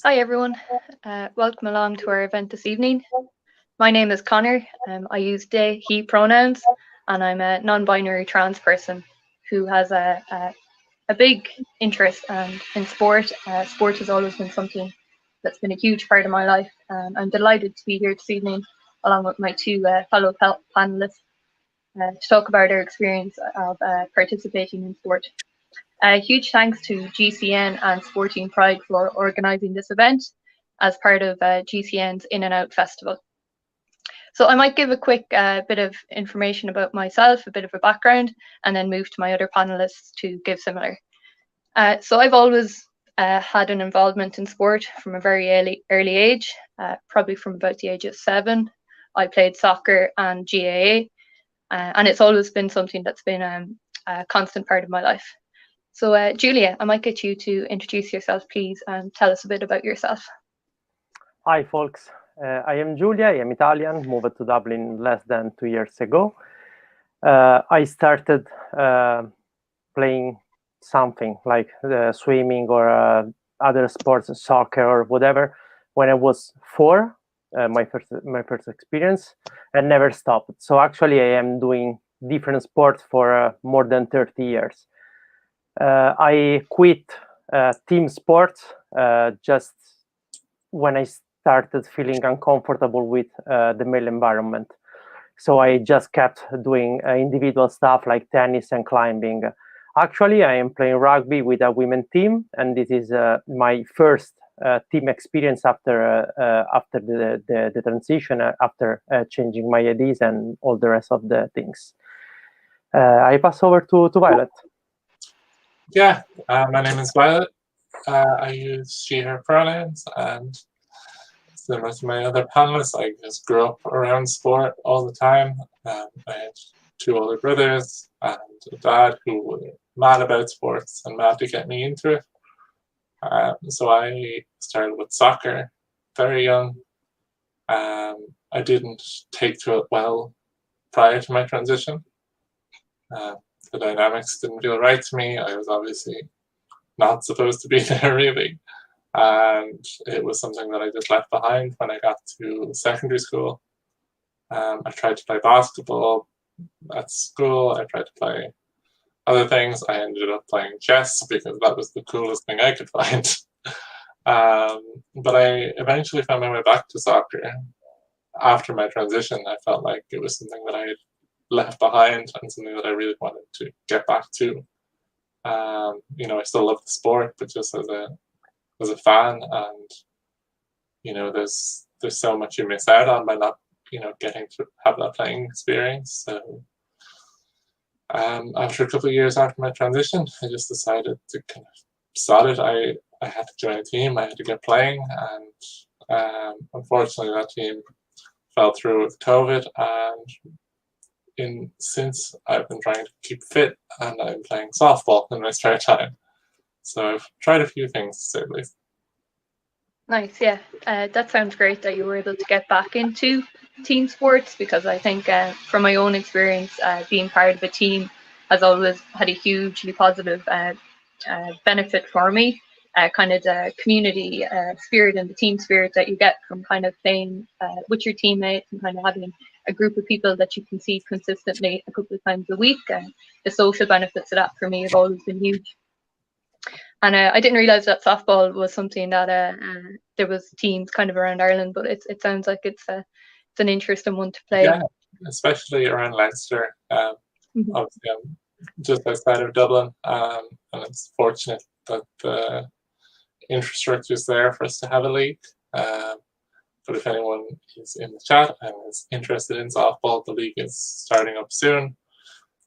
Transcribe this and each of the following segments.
Hi everyone, welcome along to our event this evening. My name is Connor. I use they, he pronouns, and I'm a non-binary trans person who has a big interest in sport. Sport has always been something that's been a huge part of my life, and I'm delighted to be here this evening along with my two fellow panelists to talk about our experience of participating in sport. Huge thanks to GCN and Sporting Pride for organising this event as part of GCN's In and Out Festival. So I might give a quick bit of information about myself, a bit of a background, and then move to my other panelists to give similar. So I've always had an involvement in sport from a very early age, probably from about the age of 7. I played soccer and GAA, and it's always been something that's been a constant part of my life. So, Julia, I might get you to introduce yourself, please, and tell us a bit about yourself. Hi, folks. I am Giulia. I am Italian, moved to Dublin less than 2 years ago. I started playing something like swimming or other sports, soccer or whatever, when I was 4, my first experience, and never stopped. So actually, I am doing different sports for more than 30 years. I quit team sports just when I started feeling uncomfortable with the male environment. So I just kept doing individual stuff like tennis and climbing. Actually, I am playing rugby with a women team, and this is my first team experience after the transition, after changing my IDs and all the rest of the things. I pass over to Violet. Yeah, my name is Violet. I use she, her pronouns, and similar to my other panelists, I just grew up around sport all the time. I had 2 older brothers and a dad who were mad about sports and mad to get me into it. So I started with soccer very young. I didn't take to it well prior to my transition. The dynamics didn't feel right to me. I was obviously not supposed to be there really. And it was something that I just left behind when I got to secondary school. I tried to play basketball at school. I tried to play other things. I ended up playing chess because that was the coolest thing I could find. But I eventually found my way back to soccer. After my transition, I felt like it was something that I had left behind and something that I really wanted to get back to. I still love the sport, but just as a fan, and there's so much you miss out on by not getting to have that playing experience. So after a couple of years after my transition, I just decided to kind of sod it. I had to join a team. I had to get playing, and unfortunately that team fell through with COVID. And since I've been trying to keep fit, and I'm playing softball in my spare time. So I've tried a few things, to say the least. Nice, yeah. That sounds great that you were able to get back into team sports, because I think from my own experience, being part of a team has always had a hugely positive benefit for me. Kind of the community spirit and the team spirit that you get from kind of playing with your teammates and kind of having a group of people that you can see consistently a couple of times a week. The social benefits of that for me have always been huge. And I didn't realize that softball was something that there was teams kind of around Ireland, but it sounds like it's an interesting one to play. Yeah, especially around Leinster. Obviously, I'm just outside of Dublin, and it's fortunate that the infrastructure is there for us to have a league. But if anyone is in the chat and is interested in softball, the league is starting up soon.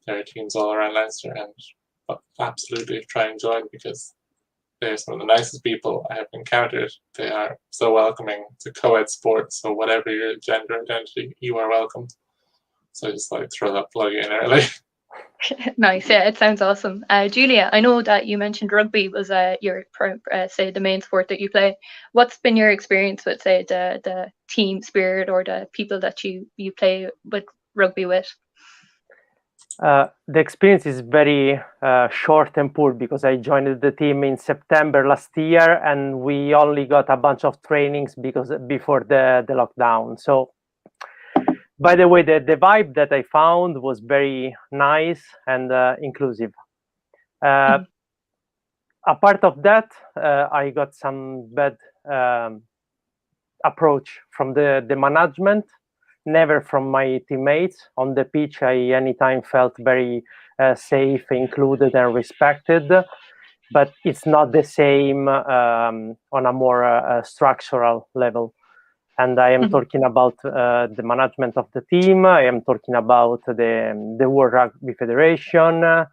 There are teams all around Leinster, and absolutely try and join, because they're some of the nicest people I have encountered. They are so welcoming to co-ed sports, so whatever your gender identity, you are welcome. So I just like throw that plug in early. Nice, yeah, it sounds awesome. Julia, I know that you mentioned rugby was your say the main sport that you play. What's been your experience with, say, the team spirit or the people that you play with rugby with? The experience is very short and poor because I joined the team in September last year, and we only got a bunch of trainings before the lockdown. So, by the way, the vibe that I found was very nice and inclusive. Apart of that, I got some bad approach from the management, never from my teammates. On the pitch, I anytime felt very safe, included, and respected. But it's not the same on a more structural level. And I am talking about the management of the team. I am talking about the World Rugby Federation.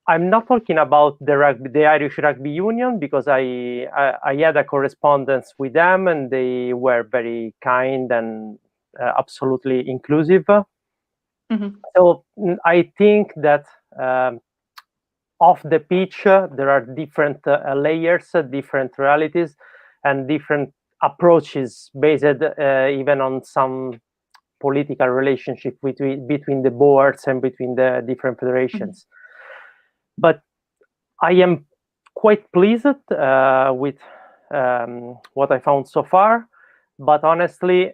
I'm not talking about the Irish Rugby Union, because I had a correspondence with them, and they were very kind and absolutely inclusive. So I think that off the pitch, there are different layers, different realities, and different approaches based even on some political relationship between the boards and between the different federations. But I am quite pleased with what I found so far. But honestly,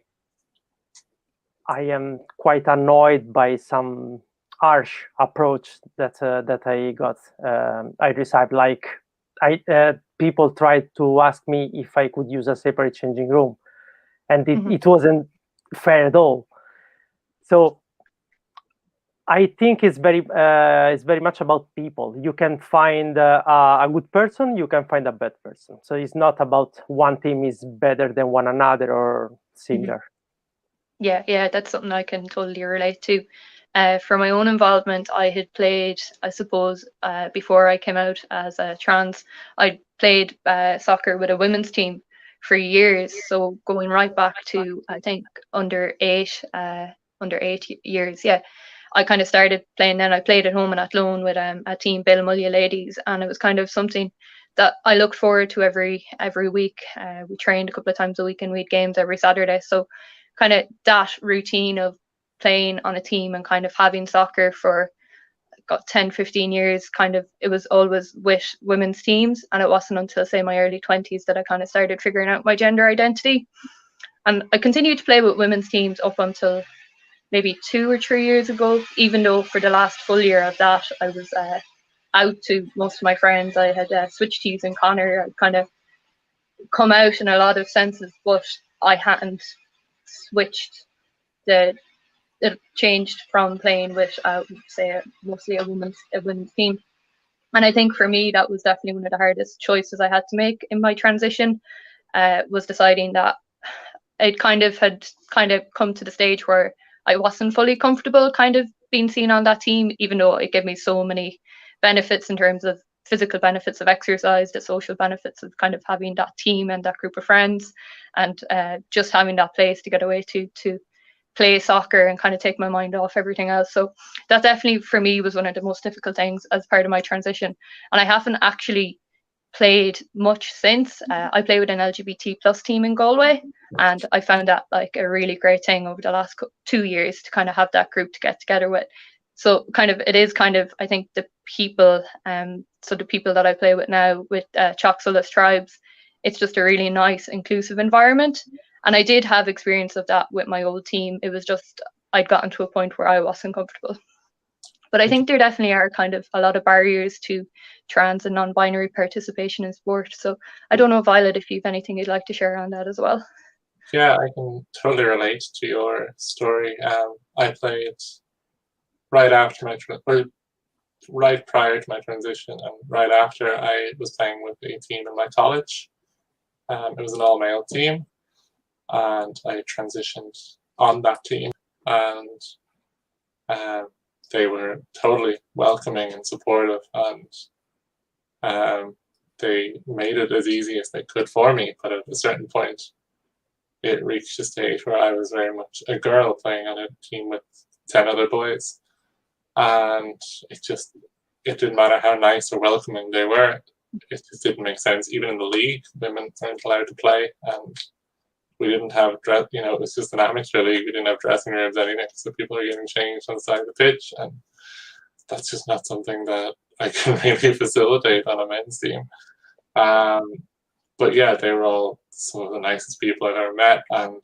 I am quite annoyed by some harsh approach that I got. I received, like, people tried to ask me if I could use a separate changing room, and it wasn't fair at all. So I think it's very much about people. You can find a good person, you can find a bad person. So it's not about one team is better than one another or similar. Yeah, that's something I can totally relate to. For my own involvement, I had played, I suppose, before I came out as a trans, I played soccer with a women's team for years. So going right back to, I think, under 8 years. Yeah, I kind of started playing then. I played at home and at loan with a team, Bill Mullia Ladies, and it was kind of something that I looked forward to every week. We trained a couple of times a week and we had games every Saturday. So kind of that routine of playing on a team and kind of having soccer for 10-15 years, kind of, it was always with women's teams, and it wasn't until, say, my early 20s that I kind of started figuring out my gender identity. And I continued to play with women's teams up until maybe 2 or 3 years ago, even though for the last full year of that I was out to most of my friends. I had switched to using Connor. I'd kind of come out in a lot of senses, but I hadn't switched it changed from playing with say mostly a women's team. And I think for me that was definitely one of the hardest choices I had to make in my transition, was deciding that it had come to the stage where I wasn't fully comfortable kind of being seen on that team, even though it gave me so many benefits in terms of physical benefits of exercise, the social benefits of kind of having that team and that group of friends, and just having that place to get away to play soccer and kind of take my mind off everything else. So that definitely for me was one of the most difficult things as part of my transition. And I haven't actually played much since. I play with an LGBT plus team in Galway, and I found that like a really great thing over the last 2 years to kind of have that group to get together with. So it is kind of, I think the people, so the people that I play with now with Choxulus Tribes, it's just a really nice inclusive environment. And I did have experience of that with my old team. It was just I'd gotten to a point where I wasn't comfortable. But I think there definitely are kind of a lot of barriers to trans and non-binary participation in sport. So I don't know, Violet, if you've anything you'd like to share on that as well. Yeah, I can totally relate to your story. I played right after right prior to my transition, and right after I was playing with a team in my college. It was an all-male team, and I transitioned on that team, and they were totally welcoming and supportive, and they made it as easy as they could for me. But at a certain point, it reached a stage where I was very much a girl playing on a team with 10 other boys, and it didn't matter how nice or welcoming they were. It just didn't make sense. Even in the league, women weren't allowed to play, and we didn't have it was just an amateur league. We didn't have dressing rooms, anything. So people are getting changed on the side of the pitch, and that's just not something that I can really facilitate on a men's team. But yeah, they were all some of the nicest people I've ever met, and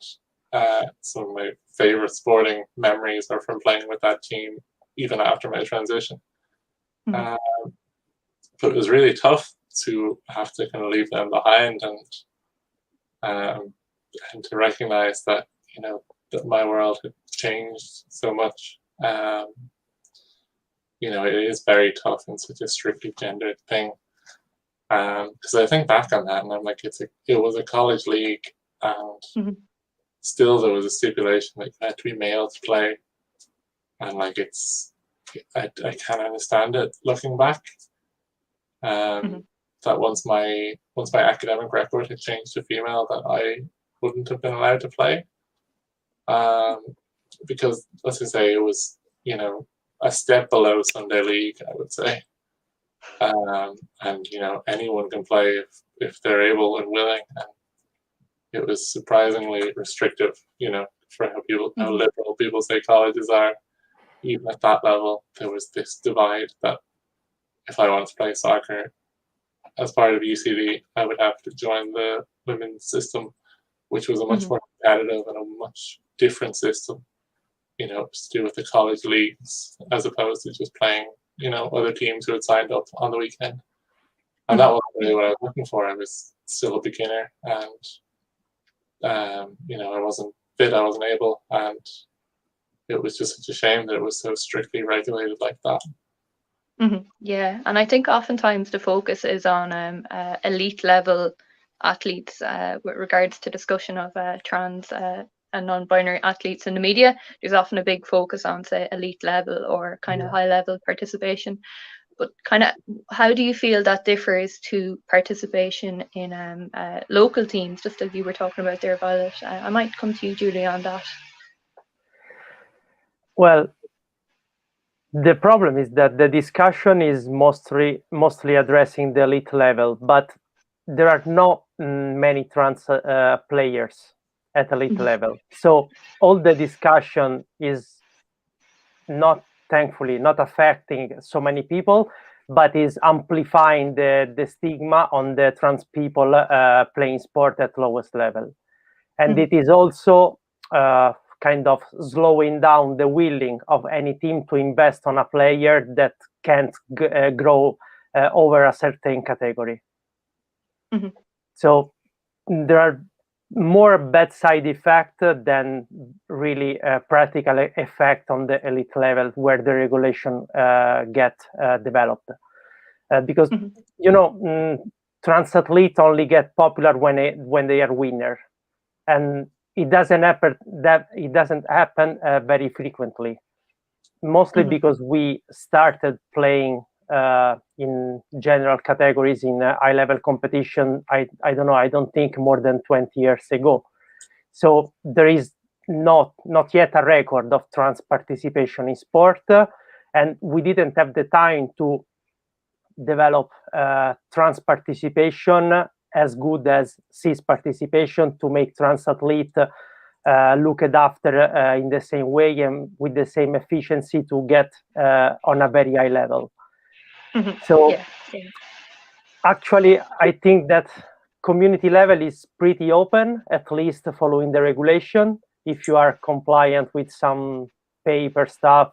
some of my favorite sporting memories are from playing with that team, even after my transition. Mhm. But it was really tough to have to kind of leave them behind, and to recognize that, you know, that my world had changed so much. You know, it is very tough in such a strictly gendered thing. Because I think back on that and I'm like, it was a college league, and Mhm. still there was a stipulation that you had to be male to play, and like I can't understand it looking back. Mhm. That once my academic record had changed to female, that I wouldn't have been allowed to play. Because let's just say it was, you know, a step below Sunday league, I would say. And you know, anyone can play if they're able and willing. And it was surprisingly restrictive, you know, for how liberal people say colleges are. Even at that level, there was this divide that if I wanted to play soccer as part of UCD, I would have to join the women's system, which was a much more competitive and a much different system, you know, to do with the college leagues, as opposed to just playing, you know, other teams who had signed up on the weekend. And that wasn't really what I was looking for. I was still a beginner, and you know, I wasn't fit, I wasn't able, and it was just such a shame that it was so strictly regulated like that. Yeah, and I think oftentimes the focus is on elite level athletes with regards to discussion of trans and non-binary athletes in the media. There's often a big focus on, say, elite level or kind of high level participation. But kind of, how do you feel that differs to participation in local teams, just as you were talking about there, Violet? I might come to you, Julie, on that. Well, the problem is that the discussion is mostly addressing the elite level, but there are not many trans players at elite level. So all the discussion is thankfully not affecting so many people, but is amplifying the stigma on the trans people playing sport at lowest level. And it is also kind of slowing down the willing of any team to invest on a player that can't grow over a certain category. So there are more bad side effect than really a practical effect on the elite level where the regulation get developed. Because you know, trans athletes only get popular when they are winner, and it doesn't happen very frequently, mostly because we started playing in general categories in high level competition. I don't know, I don't think more than 20 years ago. So there is not yet a record of trans participation in sport, and we didn't have the time to develop trans participation as good as cis participation to make trans athlete looked after in the same way and with the same efficiency to get on a very high level. So actually, I think that community level is pretty open, at least following the regulation. If you are compliant with some paper stuff,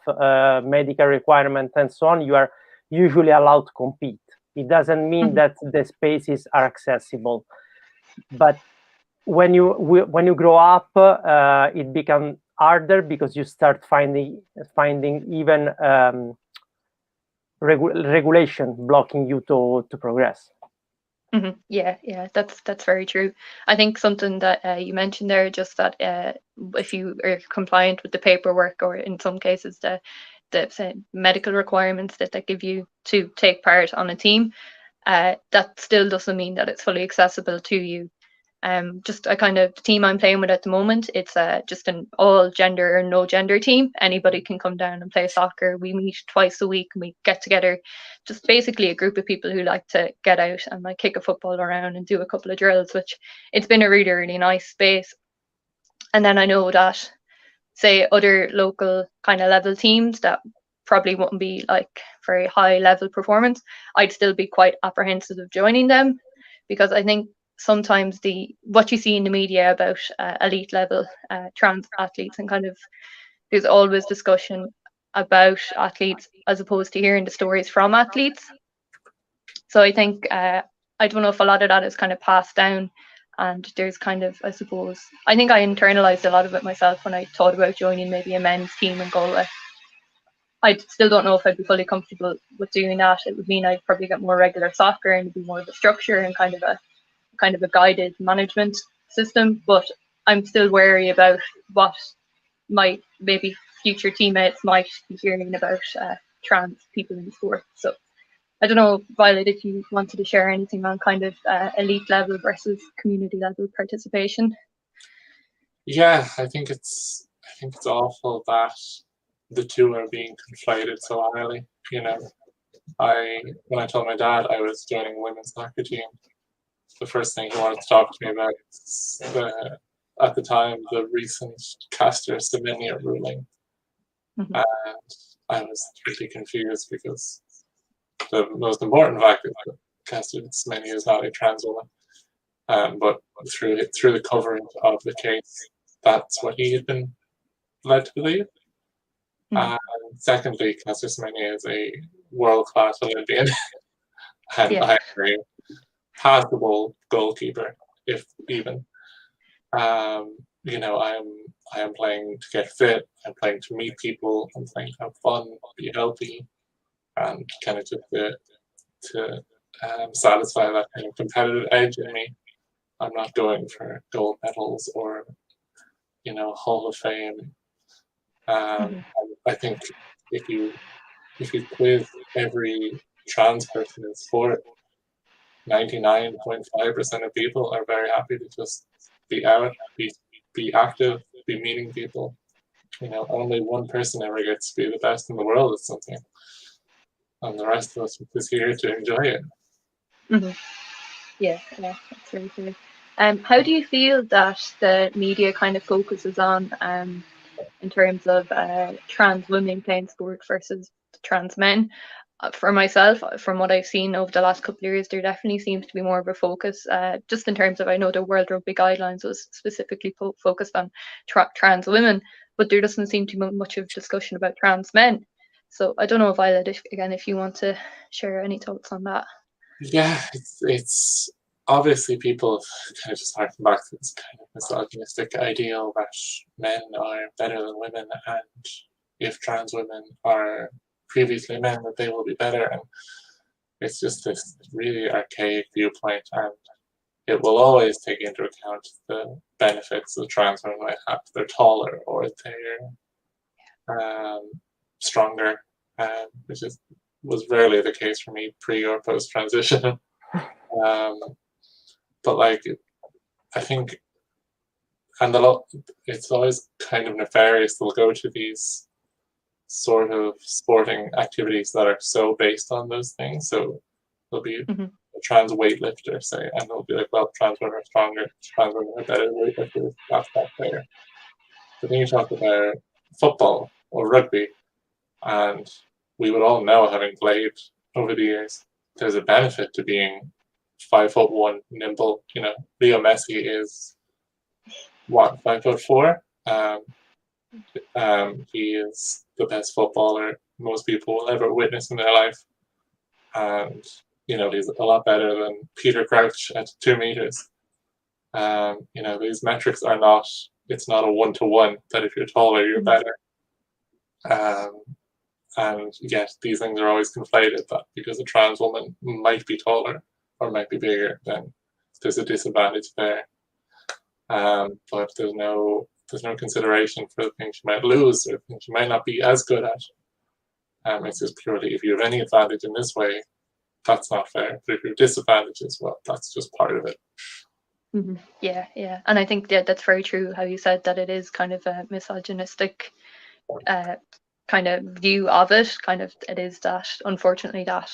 medical requirements and so on, you are usually allowed to compete. It doesn't mean that the spaces are accessible, but when you grow up, it becomes harder because you start finding even regulation blocking you to progress. Yeah, that's very true. I think something that you mentioned there, just that if you are compliant with the paperwork, or in some cases the medical requirements that they give you to take part on a team, that still doesn't mean that it's fully accessible to you. Just a kind of team I'm playing with at the moment, it's just an all gender or no gender team. Anybody can come down and play soccer. We meet twice a week and we get together, just basically a group of people who like to get out and like kick a football around and do a couple of drills, which it's been a really, really nice space. And then I know that, say, other local kind of level teams that probably wouldn't be like very high level performance, I'd still be quite apprehensive of joining them, because I think sometimes what you see in the media about elite level trans athletes, and kind of there's always discussion about athletes as opposed to hearing the stories from athletes. So I think I don't know if a lot of that is kind of passed down, and there's kind of, I suppose, I think I internalized a lot of it myself when I thought about joining maybe a men's team in Galway. I still don't know if I'd be fully comfortable with doing that. It would mean I'd probably get more regular soccer and be more of a structure and kind of a guided management system. But I'm still wary about what my maybe future teammates might be hearing about trans people in sport. So I don't know, Violet, if you wanted to share anything on kind of elite level versus community level participation. Yeah, I think it's awful that the two are being conflated so highly. You know, when I told my dad I was joining a women's soccer team, the first thing he wanted to talk to me about is at the time the recent Caster Semenya ruling, Mm-hmm. and I was really confused because the most important fact is that Caster Semenya is not a trans woman, but through the coverage of the case, that's what he had been led to believe. And secondly, Caster Semenya is a world-class Olympian and I agree, passable goalkeeper, if even. You know, I am playing to get fit. I'm playing to meet people. I'm playing to have fun, be healthy, and kind of just to satisfy that kind of competitive edge in me. I'm not going for gold medals or, you know, Hall of Fame. I think if you quiz every trans person in sport, 99.5% of people are very happy to just be out, be active, be meeting people. You know, only one person ever gets to be the best in the world at something, and the rest of us are just here to enjoy it. Mm-hmm. Yeah, that's very true. How do you feel that the media kind of focuses on in terms of trans women playing sport versus trans men? For myself, from what I've seen over the last couple of years, there definitely seems to be more of a focus, just in terms of, I know the World Rugby Guidelines was specifically focused on trans women, but there doesn't seem to be much of discussion about trans men. So I don't know, Violet, if you want to share any thoughts on that. Yeah, it's obviously people kind of just harken back to this kind of misogynistic ideal that men are better than women, and if trans women are previously men, that they will be better. And it's just this really archaic viewpoint, and it will always take into account the benefits the trans women might have. They're taller or they're stronger, which was rarely the case for me pre or post transition. But like, I think, and it's always kind of nefarious. They'll go to these sort of sporting activities that are so based on those things. So there'll be a trans weightlifter, say, and they'll be like, well, trans women are stronger, trans women are better weightlifters, that's not fair. But then you talk about football or rugby, and we would all know, having played over the years, there's a benefit to being 5'1", nimble. You know, Leo Messi is what, 5'4". He is the best footballer most people will ever witness in their life, and you know, he's a lot better than Peter Crouch at 2 meters. You know, these metrics are not. It's not a 1-to-1 that if you're taller, you're better. And yet these things are always conflated, that because a trans woman might be taller or might be bigger, then there's a disadvantage there. But there's no consideration for the things you might lose or things you might not be as good at. It's just purely, if you have any advantage in this way, that's not fair. But if you have disadvantages, well, that's just part of it. Yeah, and I think that's very true how you said that it is kind of a misogynistic kind of view of it. Kind of, it is that, unfortunately, that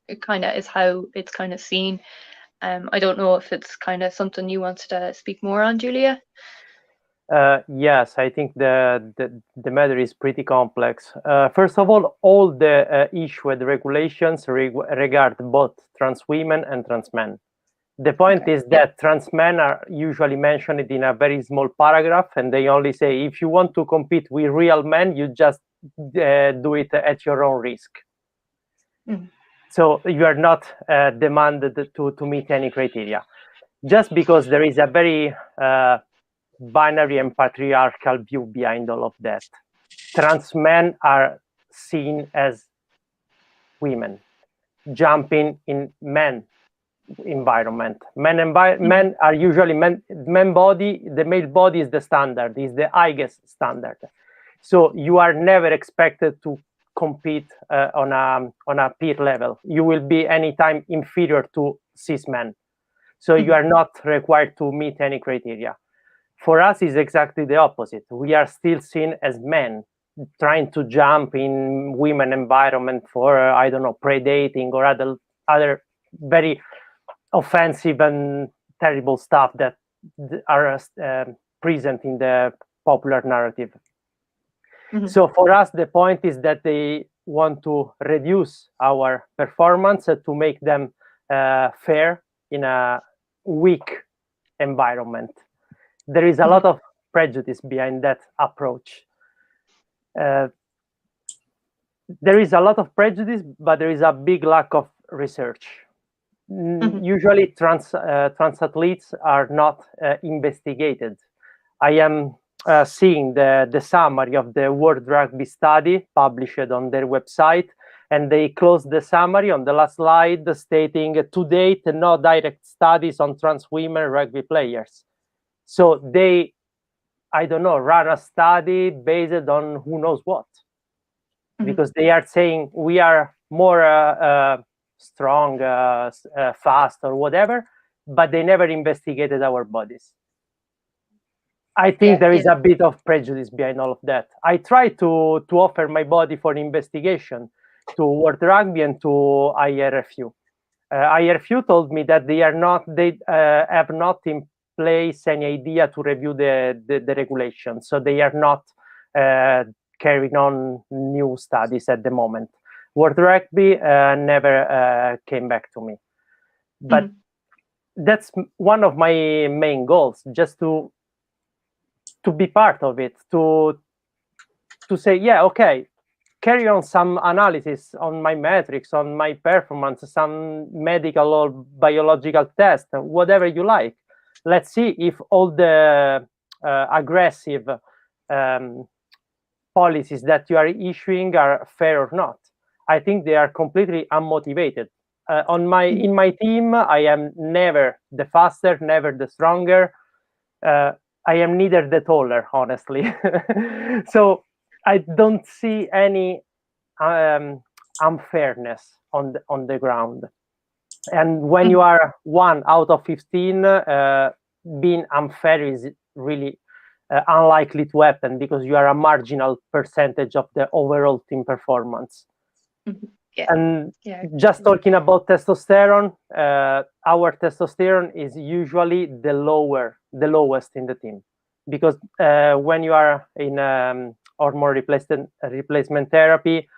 it kind of is how it's kind of seen. I don't know if it's kind of something you wanted to speak more on, Julia. Yes, I think the matter is pretty complex. First of all the issued regulations regard both trans women and trans men. The point Okay. is that trans men are usually mentioned in a very small paragraph, and they only say, if you want to compete with real men, you just do it at your own risk. Mm. So you are not demanded to meet any criteria. Just because there is a very binary and patriarchal view behind all of that. Trans men are seen as women, jumping in men environment. Men are usually men body. The male body is the standard, is the highest standard. So you are never expected to compete on a peer level. You will be anytime inferior to cis men. So you are not required to meet any criteria. For us, is exactly the opposite. We are still seen as men trying to jump in women environment for I don't know, predating or other very offensive and terrible stuff that are present in the popular narrative. So for us, the point is that they want to reduce our performance to make them fair in a weak environment. There is a lot of prejudice behind that approach. There is a lot of prejudice, but there is a big lack of research. Usually trans athletes are not investigated. I am seeing the summary of the World Rugby Study published on their website, and they closed the summary on the last slide stating, to date, no direct studies on trans women rugby players. So they, I don't know, run a study based on who knows what, because they are saying we are more strong, fast, or whatever, but they never investigated our bodies. I think there is a bit of prejudice behind all of that. I try to offer my body for investigation to World Rugby and to IRFU. IRFU told me that they have not in place any idea to review the regulations, so they are not carrying on new studies at the moment. World Rugby never came back to me, but that's one of my main goals, just to be part of it, to say, yeah, okay, carry on some analysis on my metrics, on my performance, some medical or biological test, whatever you like. Let's see if all the aggressive policies that you are issuing are fair or not. I think they are completely unmotivated. In my team, I am never the faster, never the stronger. I am neither the taller, honestly. So I don't see any unfairness on the ground. And when you are 1 out of 15, being unfair is really unlikely to happen, because you are a marginal percentage of the overall team performance. And just talking about testosterone, our testosterone is usually the lowest in the team, because when you are in hormone replacement therapy,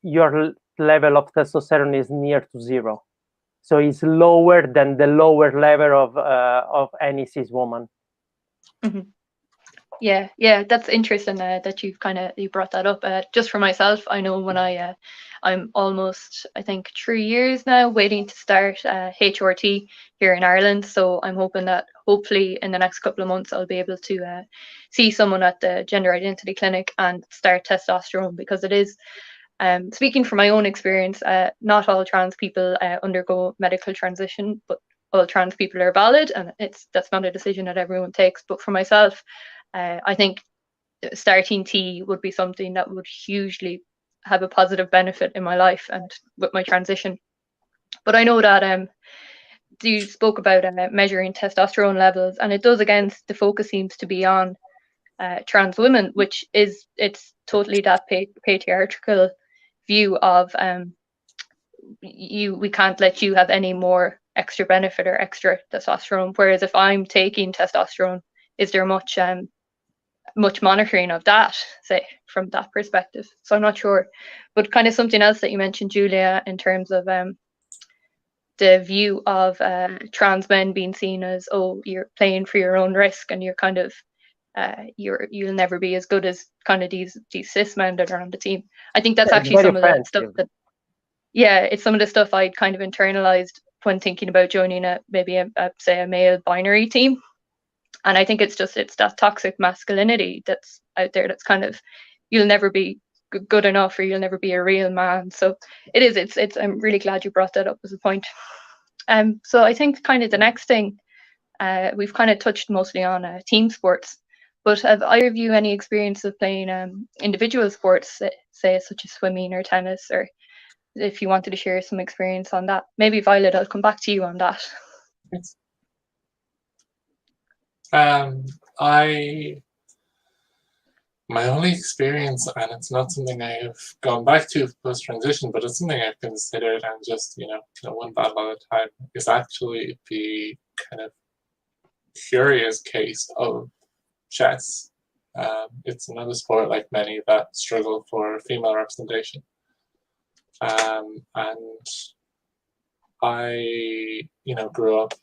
your level of testosterone is near to 0, so it's lower than the lower level of any cis woman. Yeah, that's interesting that you brought that up. Just for myself, I know when I'm almost, I think, 3 years now waiting to start HRT here in Ireland. So I'm hoping that hopefully in the next couple of months I'll be able to see someone at the gender identity clinic and start testosterone, because it is, speaking from my own experience, not all trans people undergo medical transition, but all trans people are valid, and that's not a decision that everyone takes. But for myself, I think starting T would be something that would hugely have a positive benefit in my life and with my transition. But I know that you spoke about measuring testosterone levels, and it does, again, the focus seems to be on trans women, which it's totally that patriarchal view of we can't let you have any more extra benefit or extra testosterone, whereas if I'm taking testosterone, is there much much monitoring of that, say, from that perspective? So I'm not sure. But kind of something else that you mentioned, Julia, in terms of the view of trans men being seen as, oh, you're playing for your own risk, and you're kind of you'll never be as good as kind of these cis men that are on the team. I think that's actually some of the stuff that, yeah, it's some of the stuff I'd kind of internalized when thinking about joining maybe say a male binary team. And I think it's that toxic masculinity that's out there that's kind of, you'll never be good enough, or you'll never be a real man. So it's I'm really glad you brought that up as a point. So I think kind of the next thing, we've kind of touched mostly on team sports, but have either of you any experience of playing individual sports, say such as swimming or tennis, or if you wanted to share some experience on that? Maybe Violet, I'll come back to you on that. My only experience, and it's not something I have gone back to post transition, but it's something I've considered and just one battle at a time, is actually the kind of curious case of chess. It's another sport, like many, that struggle for female representation. And I, grew up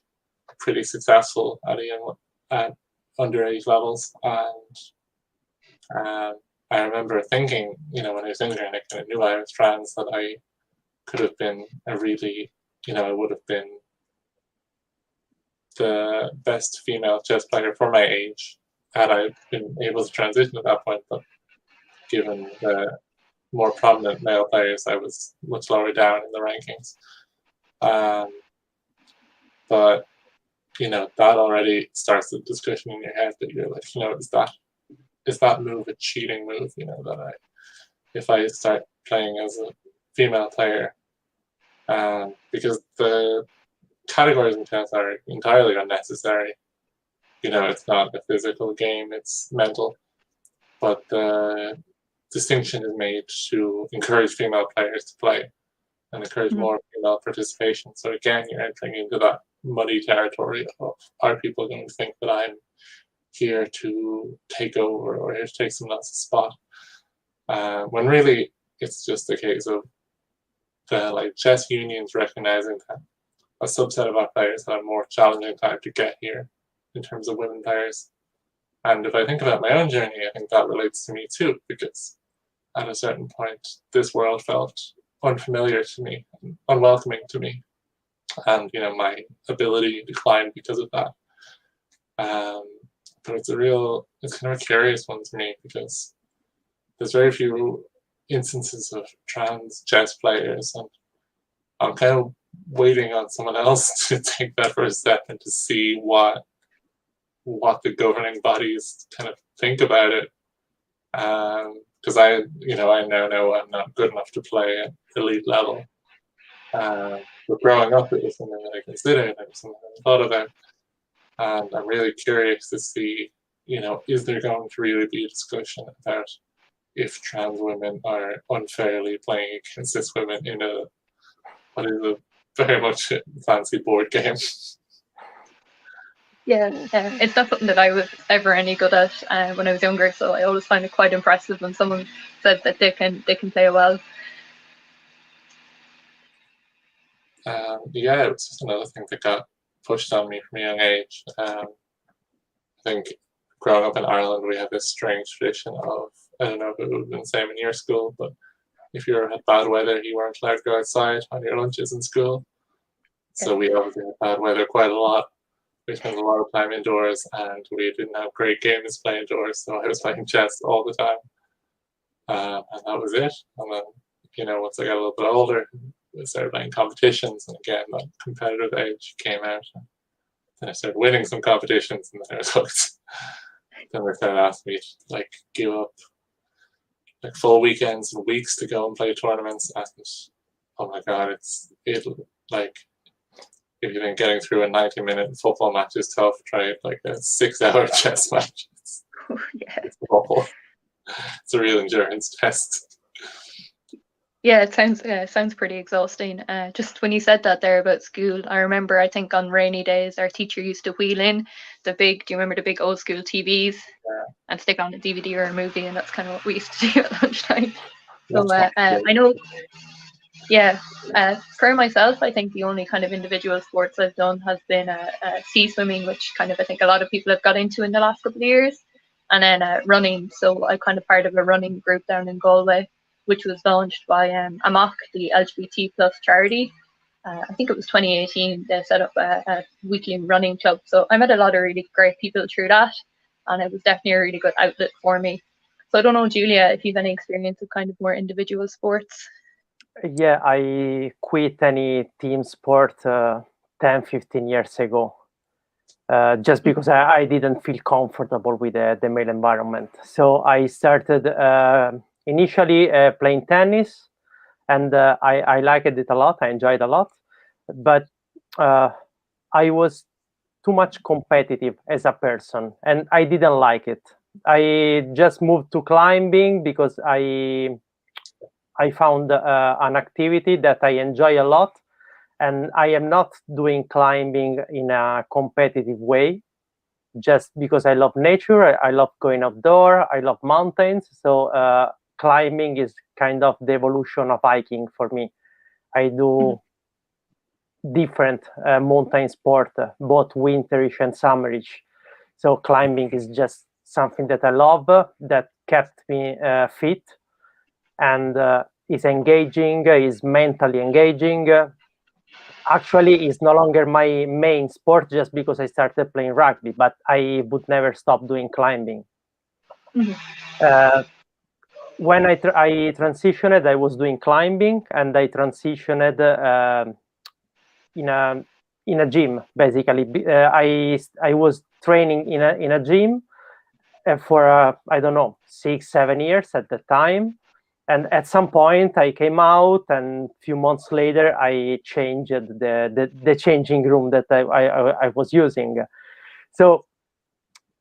pretty successful at underage levels, and I remember thinking, when I was younger and I kind of knew I was trans, that I could have been I would have been the best female chess player for my age had I been able to transition at that point. But given the more prominent male players, I was much lower down in the rankings. But that already starts the discussion in your head that you're like, is that move a cheating move? That if I start playing as a female player, because the categories in chess are entirely unnecessary. It's not a physical game; it's mental. But the distinction is made to encourage female players to play and encourage more female participation. So again, you're entering into that muddy territory of, are people going to think that I'm here to take over or here to take someone else's spot? When really it's just a case of the chess unions recognizing that a subset of our players have a more challenging time to get here in terms of women players. And if I think about my own journey, I think that relates to me too, because at a certain point, this world felt unfamiliar to me, unwelcoming to me, and my ability declined because of that. But it's kind of a curious one to me, because there's very few instances of trans chess players, and I'm kind of waiting on someone else to take that first step and to see what the governing bodies kind of think about it. Because I now know I'm not good enough to play at elite level. But growing up, it was something that I considered, and something I thought about. And I'm really curious to see, is there going to really be a discussion about if trans women are unfairly playing against cis women in what is a very much fancy board game? Yeah, it's not something that I was ever any good at when I was younger. So I always find it quite impressive when someone says that they can play well. Yeah, it was just another thing that got pushed on me from a young age. I think growing up in Ireland, we have this strange tradition of, I don't know if it would have been the same in your school, but if you had bad weather, you weren't allowed to go outside on your lunches in school. So we obviously had bad weather quite a lot. We spent a lot of time indoors, and we didn't have great games to play indoors, so I was playing chess all the time. And that was it. And then, once I got a little bit older, I started playing competitions, and again, that competitive edge came out. Then I started winning some competitions, and then I was hooked. Then they started asking me to give up full weekends and weeks to go and play tournaments. And oh my god, if you've been getting through a 90-minute football match is tough, try a 6-hour chess match. It's awful. It's a real endurance test. Yeah, it sounds pretty exhausting. Just when you said that there about school, I remember I think on rainy days our teacher used to wheel in the big. Do you remember the big old school TVs and stick on a DVD or a movie? And that's kind of what we used to do at lunchtime. So I know, yeah. For myself, I think the only kind of individual sports I've done has been sea swimming, which kind of I think a lot of people have got into in the last couple of years, and then running. So I'm kind of part of a running group down in Galway, which was launched by Amach, the LGBT plus charity. I think it was 2018. They set up a weekly running club. So I met a lot of really great people through that, and it was definitely a really good outlet for me. So I don't know, Julia, if you've any experience of kind of more individual sports. Yeah, I quit any team sport 10, 15 years ago, just because I didn't feel comfortable with the male environment. So I started initially playing tennis, and I liked it a lot. I enjoyed a lot, but I was too much competitive as a person, and I didn't like it. I just moved to climbing because I found an activity that I enjoy a lot, and I am not doing climbing in a competitive way. Just because I love nature, I love going outdoor, I love mountains. So climbing is kind of the evolution of hiking for me. I do different mountain sport, both winterish and summerish. So climbing is just something that I love, that kept me fit, and is engaging, is mentally engaging. Actually, it's no longer my main sport just because I started playing rugby, but I would never stop doing climbing. When I transitioned, I was doing climbing, and I transitioned in a gym. Basically, I was training in a gym for I don't know 6-7 years at the time, and at some point I came out, and a few months later I changed the changing room that I was using. So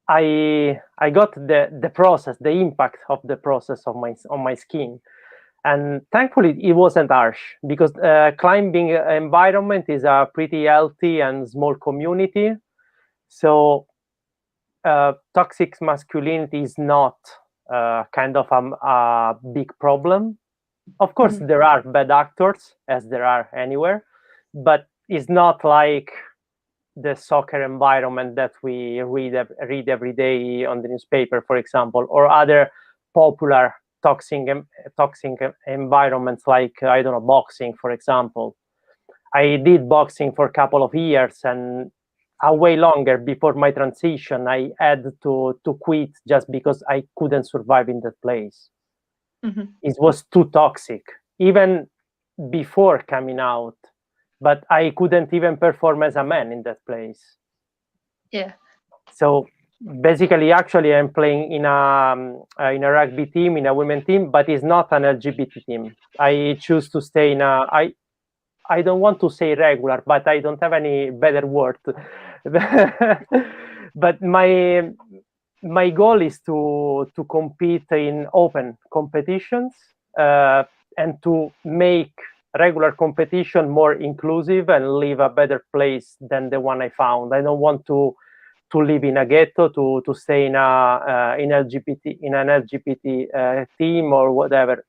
I got the process, the impact of the process on my skin, and thankfully it wasn't harsh, because climbing environment is a pretty healthy and small community. So toxic masculinity is not kind of a big problem. Of course, there are bad actors, as there are anywhere, but it's not like the soccer environment that we read every day on the newspaper, for example, or other popular toxic environments like, I don't know, boxing, for example. I did boxing for a couple of years, and a way longer before my transition, I had to quit just because I couldn't survive in that place. It was too toxic, even before coming out, but I couldn't even perform as a man in that place. Yeah. So basically, actually, I'm playing in a rugby team, in a women team, but it's not an LGBT team. I choose to stay in a. I don't want to say regular, but I don't have any better word. But my goal is to compete in open competitions and to make regular competition more inclusive and leave a better place than the one I found. I don't want to live in a ghetto, to stay in an LGBT team or whatever.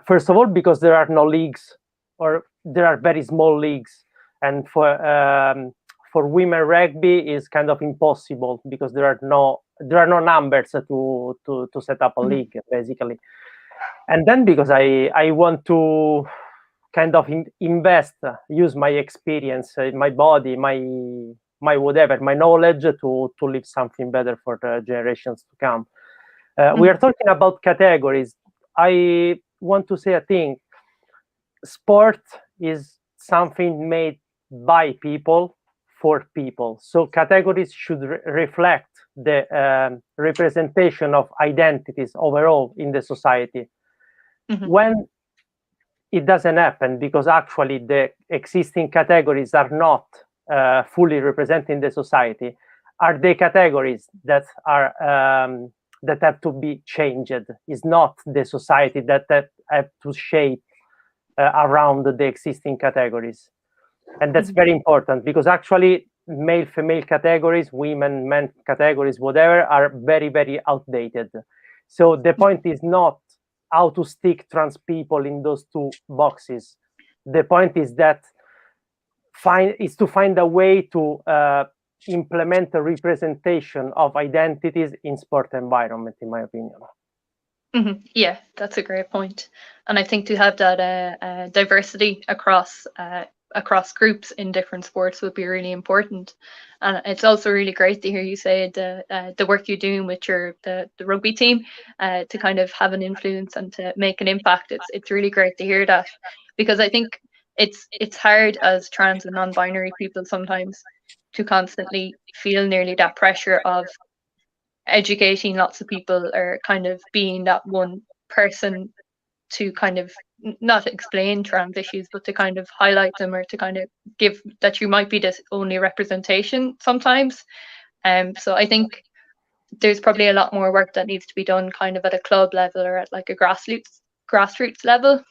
First of all, because there are no leagues, or there are very small leagues, and for women rugby is kind of impossible because there are no numbers to set up a league, basically. And then because I want to kind of invest, use my experience, my body, my whatever, my knowledge to leave something better for the generations to come. We are talking about categories. I want to say a thing. Sport is something made by people for people. So categories should reflect the representation of identities overall in the society. When it doesn't happen, because actually the existing categories are not fully representing the society, are the categories that are that have to be changed. It's not the society that have to shape around the existing categories. And that's very important, because actually male, female categories, women, men categories, whatever, are very, very outdated. So the point is not how to stick trans people in those two boxes. The point is that to find a way to implement a representation of identities in sport environment, in my opinion. Yeah, that's a great point. And I think to have that diversity across groups in different sports would be really important. And it's also really great to hear you say the work you're doing with the rugby team to kind of have an influence and to make an impact. It's really great to hear that, because I think it's hard as trans and non-binary people sometimes to constantly feel nearly that pressure of educating lots of people, or kind of being that one person to kind of not explain trans issues, but to kind of highlight them, or to kind of give that you might be the only representation sometimes. So I think there's probably a lot more work that needs to be done kind of at a club level, or at like a grassroots level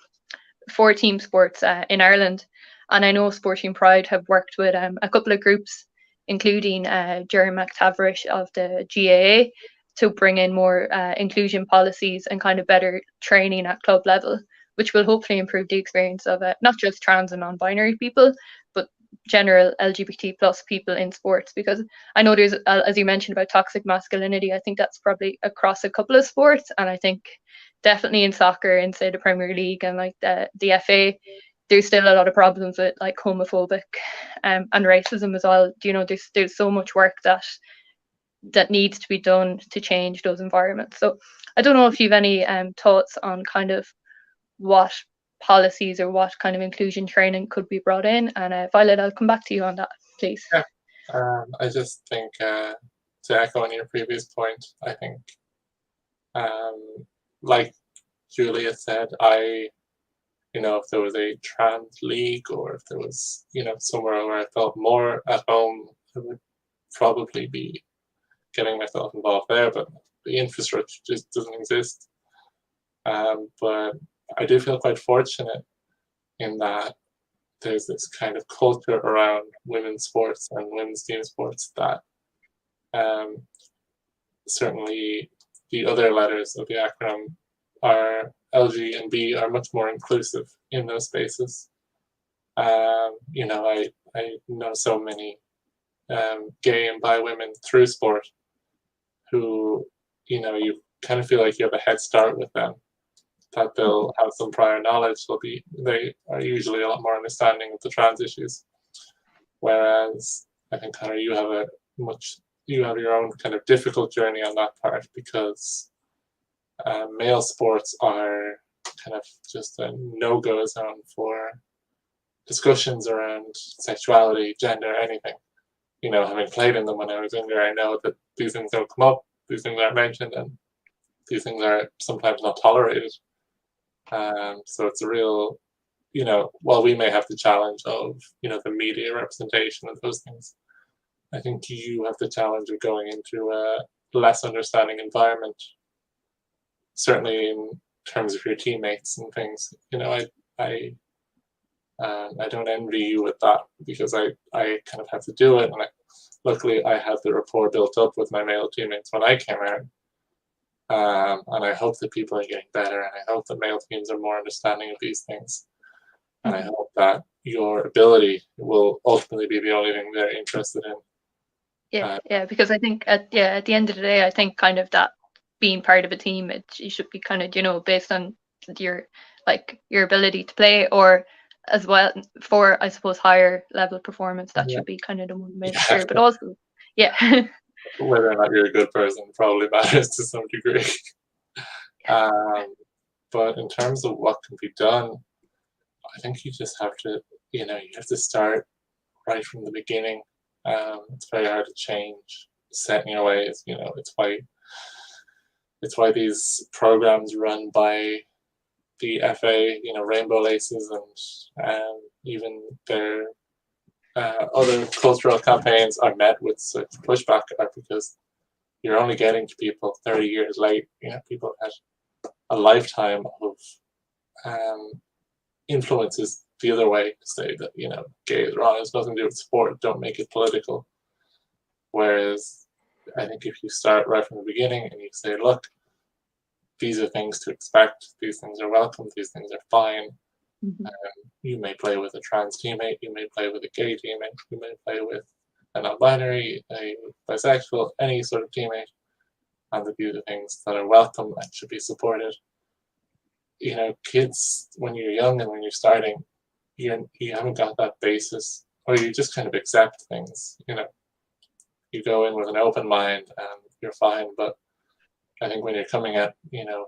for team sports in Ireland. And I know Sporting Pride have worked with a couple of groups, including Jerry McTavish of the GAA, to bring in more inclusion policies and kind of better training at club level, which will hopefully improve the experience of not just trans and non-binary people, but general LGBT plus people in sports. Because I know there's, as you mentioned about toxic masculinity, I think that's probably across a couple of sports, and I think definitely in soccer, in say the Premier League and like the FA, there's still a lot of problems with like homophobic and racism as well. You know, there's so much work that needs to be done to change those environments. So I don't know if you've any thoughts on kind of what policies or what kind of inclusion training could be brought in. And Violet, I'll come back to you on that, please. Yeah. I just think to echo on your previous point, I think like Julia said, if there was a trans league, or if there was, somewhere where I felt more at home, I would probably be getting myself involved there, but the infrastructure just doesn't exist. But I do feel quite fortunate in that there's this kind of culture around women's sports and women's team sports that certainly the other letters of the acronym are LG and B are much more inclusive in those spaces. I know so many gay and bi women through sport who, you kind of feel like you have a head start with them, that they'll have some prior knowledge. They are usually a lot more understanding of the trans issues. Whereas I think, Connor, you have your own kind of difficult journey on that part, because male sports are kind of just a no-go zone for discussions around sexuality, gender, anything. Having played in them when I was younger, I know that these things don't come up, these things aren't mentioned, and these things are sometimes not tolerated. So it's a real, while we may have the challenge of, the media representation of those things, I think you have the challenge of going into a less understanding environment, certainly in terms of your teammates and things. I don't envy you with that, because I kind of have to do it, and luckily I had the rapport built up with my male teammates when I came out, and I hope that people are getting better, and I hope that male teams are more understanding of these things, and I hope that your ability will ultimately be the only thing they're interested in. Yeah, because I think at the end of the day, I think kind of that being part of a team, you should be kind of based on your ability to play, or as well for, I suppose, higher level performance. That should be kind of the one measure, but also whether or not you're a good person probably matters to some degree. But in terms of what can be done, I think you just have to, you have to start right from the beginning. It's very hard to change set in your ways. It's why these programs run by the FA, Rainbow Laces, and even their other cultural campaigns are met with such pushback, because you're only getting to people 30 years late. You know, people had a lifetime of influences the other way to say that, you know, gay is wrong, it's nothing to do with sport, don't make it political. Whereas I think if you start right from the beginning and you say, look, these are things to expect, these things are welcome, these things are fine. You may play with a trans teammate, you may play with a gay teammate, you may play with a non-binary, a bisexual, any sort of teammate, and these are things that are welcome and should be supported. You know, kids, when you're young and when you're starting, you haven't got that basis, or you just kind of accept things. You know, you go in with an open mind and you're fine. But I think when you're coming at, you know,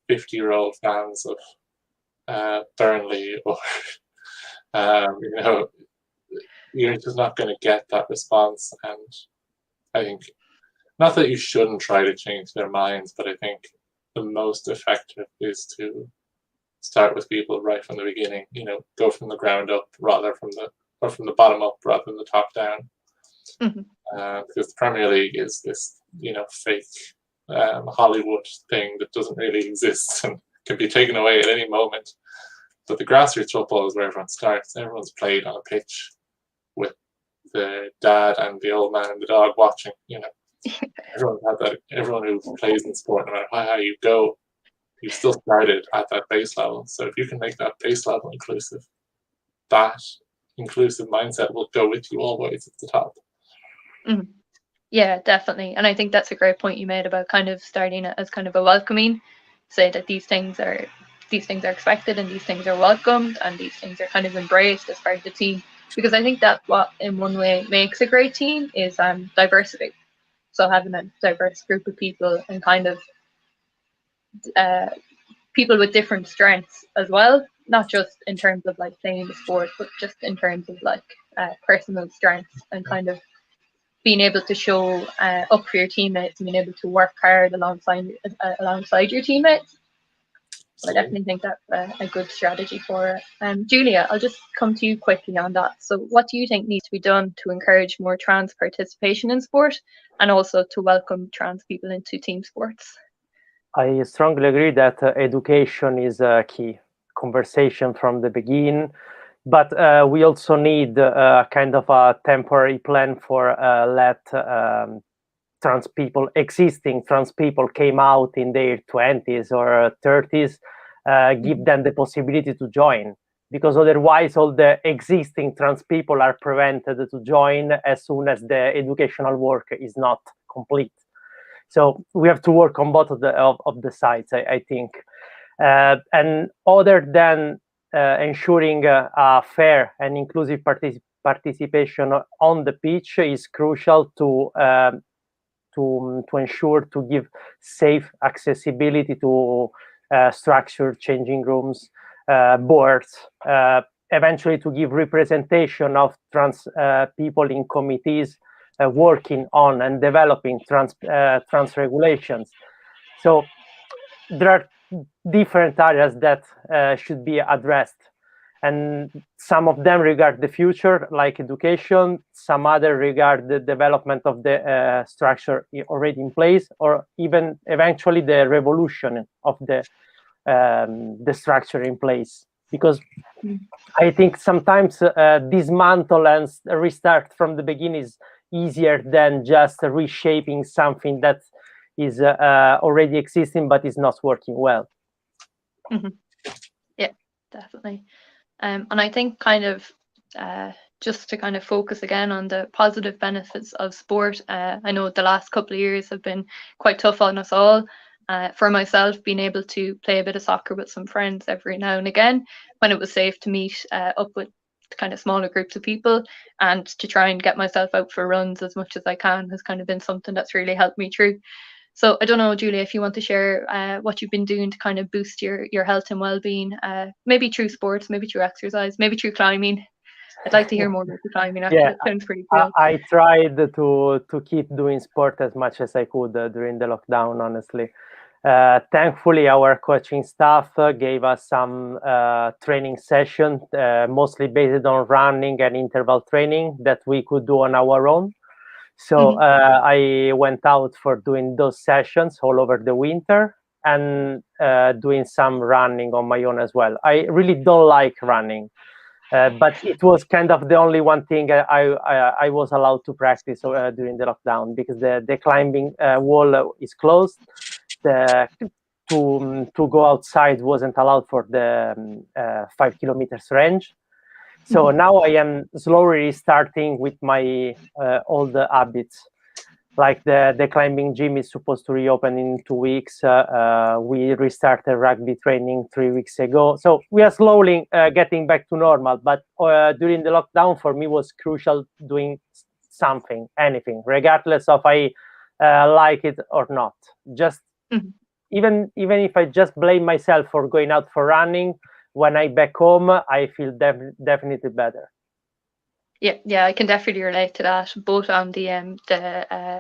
50-year-old fans of Burnley or you know, you're just not going to get that response. And I think, not that you shouldn't try to change their minds, but I think the most effective is to start with people right from the beginning. You know, go from the ground up rather from the bottom up rather than the top down. Because the Premier League is this, you know, fake Hollywood thing that doesn't really exist and can be taken away at any moment. But the grassroots football is where everyone starts. Everyone's played on a pitch with the dad and the old man and the dog watching. You know, everyone had that. Everyone who plays in sport, no matter how high you go, you still started at that base level. So if you can make that base level inclusive, that inclusive mindset will go with you always at the top. Yeah, definitely. And I think that's a great point you made about kind of starting it as kind of a welcoming, say that these things are expected and these things are welcomed and these things are kind of embraced as part of the team. Because I think that what in one way makes a great team is diversity. So having a diverse group of people and kind of people with different strengths as well, not just in terms of like playing the sport, but just in terms of like personal strengths and kind of being able to show up for your teammates and being able to work hard alongside your teammates. So I definitely think that's a good strategy for it. Julia, I'll just come to you quickly on that. So what do you think needs to be done to encourage more trans participation in sport and also to welcome trans people into team sports? I strongly agree that education is a key. Conversation from the beginning, but we also need kind of a temporary plan for existing trans people came out in their 20s or 30s, give them the possibility to join, because otherwise all the existing trans people are prevented to join as soon as the educational work is not complete. So we have to work on both of the sides, I think. And other than ensuring a fair and inclusive participation on the pitch is crucial to ensure to give safe accessibility to structured changing rooms, boards, eventually to give representation of trans people in committees working on and developing trans regulations. So there are different areas that should be addressed, and some of them regard the future, like education, some other regard the development of the structure already in place, or even eventually the revolution of the structure in place. Because I think sometimes dismantle and restart from the beginning is easier than just reshaping something that is already existing but is not working well. Yeah, definitely. And I think kind of just to kind of focus again on the positive benefits of sport, I know the last couple of years have been quite tough on us all. For myself, being able to play a bit of soccer with some friends every now and again when it was safe to meet up with kind of smaller groups of people and to try and get myself out for runs as much as I can has kind of been something that's really helped me through. So I don't know, Julia, if you want to share what you've been doing to kind of boost your health and well-being, maybe through sports, maybe through exercise, maybe through climbing. I'd like to hear more about the climbing. Actually, it sounds pretty cool. I tried to keep doing sport as much as I could during the lockdown, honestly. Thankfully, our coaching staff gave us some training session, mostly based on running and interval training that we could do on our own. So I went out for doing those sessions all over the winter, and doing some running on my own as well. I really don't like running, but it was kind of the only one thing I was allowed to practice during the lockdown, because the climbing wall is closed. To go outside wasn't allowed for the 5 kilometers range. So now I am slowly starting with my old habits. Like the climbing gym is supposed to reopen in 2 weeks. We restarted rugby training 3 weeks ago. So we are slowly getting back to normal. But during the lockdown, for me, was crucial doing something, anything, regardless of I like it or not. Just even if I just blame myself for going out for running, when I back home, I feel definitely better. Yeah, I can definitely relate to that, both on the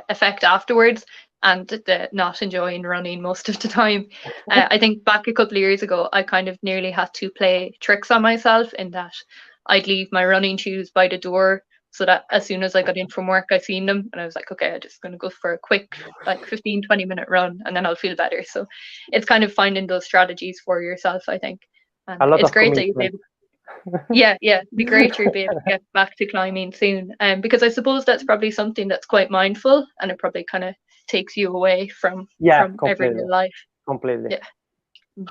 effect afterwards and the not enjoying running most of the time. I think back a couple of years ago, I kind of nearly had to play tricks on myself, in that I'd leave my running shoes by the door, so that as soon as I got in from work, I seen them, and I was like, okay, I'm just going to go for a quick, like 15-20 minute run, and then I'll feel better. So it's kind of finding those strategies for yourself, I think. And a lot it's of great that you'll be commitment. able it'd be great to be able to get back to climbing soon. Because I suppose that's probably something that's quite mindful, and it probably kind of takes you away from everyday life. Completely. Yeah.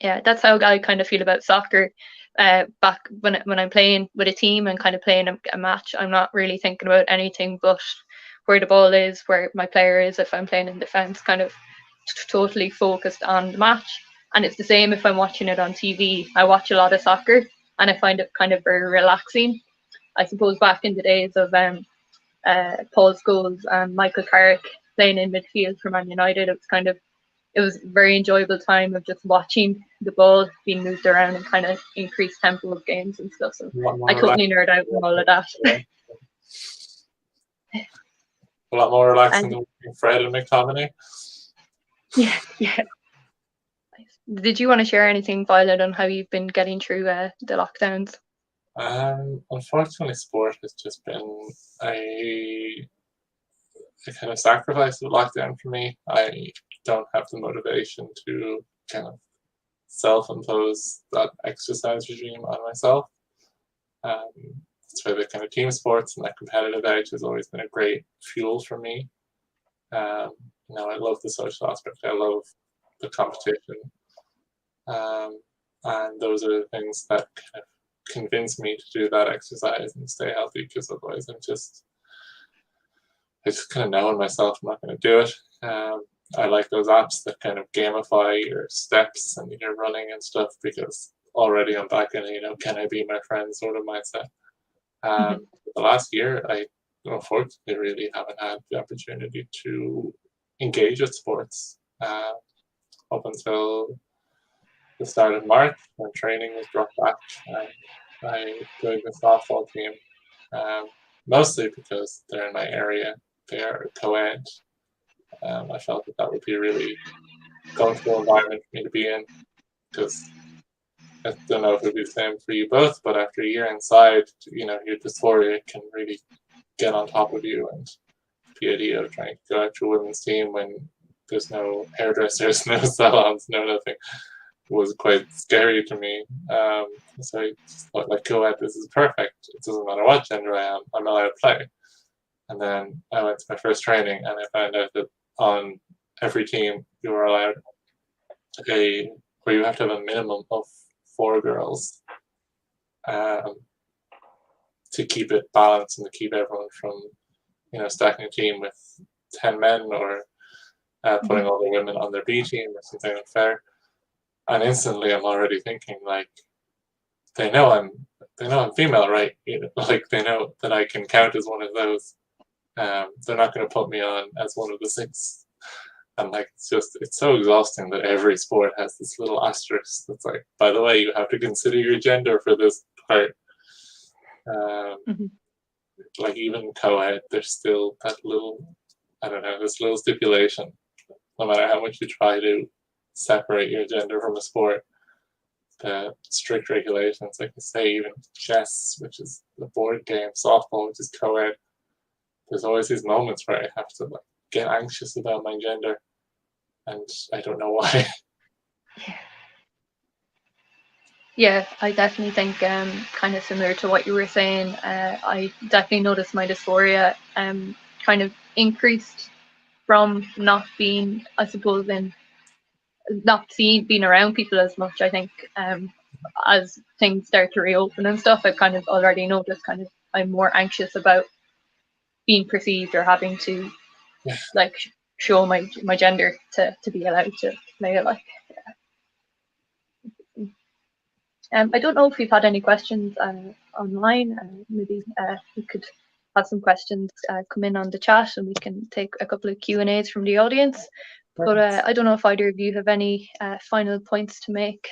Yeah, that's how I kind of feel about soccer. Back when I'm playing with a team and kind of playing a match, I'm not really thinking about anything but where the ball is, where my player is. If I'm playing in defense, kind of totally focused on the match. And it's the same if I'm watching it on TV. I watch a lot of soccer, and I find it kind of very relaxing. I suppose back in the days of Paul Scholes and Michael Carrick playing in midfield for Man United, it was a very enjoyable time of just watching the ball being moved around and kind of increased tempo of games and stuff. So I totally nerd out on all of that. A lot more relaxing than Fred and McTominay. Yeah. Did you want to share anything, Violet, on how you've been getting through the lockdowns? Unfortunately, sport has just been a kind of sacrifice of lockdown for me. I don't have the motivation to kind of self-impose that exercise regime on myself. That's why the kind of team sports and that competitive edge has always been a great fuel for me. I love the social aspect. I love the competition. And those are the things that kind of convince me to do that exercise and stay healthy, because otherwise I just kind of know in myself I'm not going to do it. I like those apps that kind of gamify your steps and your running and stuff, because already I'm back in can I be my friend sort of mindset. The last year, I unfortunately really haven't had the opportunity to engage with sports up until the start of March, when training was brought back. I joined the softball team, mostly because they're in my area. They are co-ed. I felt that would be a really comfortable environment for me to be in, because I don't know if it would be the same for you both, but after a year inside, your dysphoria can really get on top of you, and the idea of trying to go out to a women's team when there's no hairdressers, no salons, no nothing, was quite scary to me. So I just thought, like, co-ed, this is perfect. It doesn't matter what gender I am, I'm allowed to play. And then I went to my first training, and I found out that on every team you are allowed where you have to have a minimum of 4 girls to keep it balanced and to keep everyone from stacking a team with 10 men, or putting all the women on their B team or something unfair. And instantly I'm already thinking, like, they know I'm female, right? Like, they know that I can count as one of those. They're not going to put me on as one of the 6. And like, it's so exhausting that every sport has this little asterisk that's like, by the way, you have to consider your gender for this part. Like, even co-ed, there's still that little, this little stipulation. No matter how much you try to separate your gender from a sport, the strict regulations, like you say, even chess, which is the board game, softball, which is co-ed, there's always these moments where I have to like get anxious about my gender, and I don't know why. Yeah, I definitely think kind of similar to what you were saying. I definitely noticed my dysphoria kind of increased from not being, I suppose, in not being around people as much. I think as things start to reopen and stuff, I've kind of already noticed kind of I'm more anxious about being perceived or having to like show my gender to be allowed to play it. Like, I don't know if we've had any questions online. Maybe we could have some questions come in on the chat, and we can take a couple of Q&As from the audience. But I don't know if either of you have any final points to make,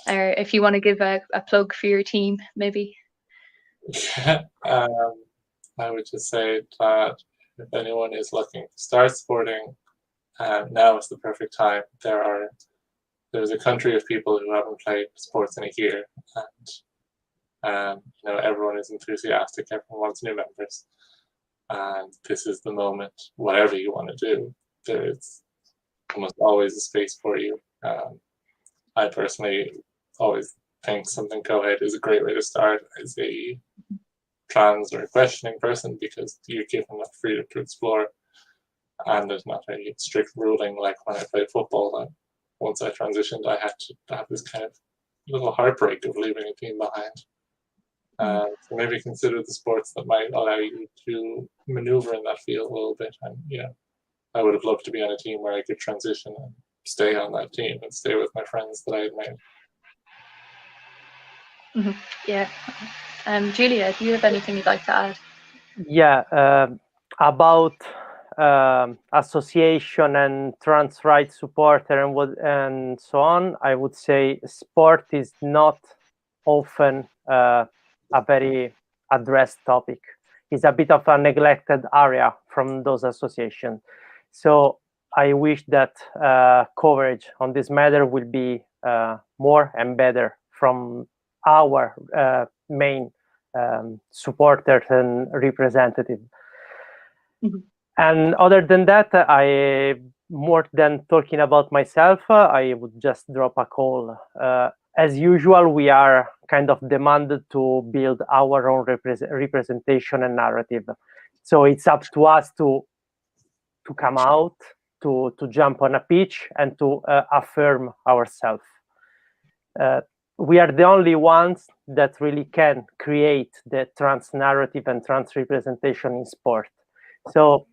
or if you want to give a plug for your team, maybe. I would just say that if anyone is looking to start sporting, now is the perfect time. There's a country of people who haven't played sports in a year, and everyone is enthusiastic. Everyone wants new members, and this is the moment. Whatever you want to do, there is almost always a space for you. I personally always think something co-ed is a great way to start as a trans or questioning person, because you're given that freedom to explore, and there's not a strict ruling like when I played football. That once I transitioned, I had to have this kind of little heartbreak of leaving a team behind. So maybe consider the sports that might allow you to maneuver in that field a little bit. And I would have loved to be on a team where I could transition and stay on that team and stay with my friends that I had made. Yeah. Julia, do you have anything you'd like to add? Yeah, about association and trans rights supporter and so on, I would say sport is not often a very addressed topic. It's a bit of a neglected area from those associations. So I wish that coverage on this matter will be more and better from our main supporters and representatives. And other than that, more than talking about myself, I would just drop a call. As usual, we are kind of demanded to build our own representation and narrative. So it's up to us to come out, to jump on a pitch and to affirm ourselves. We are the only ones that really can create the trans narrative and trans representation in sport. So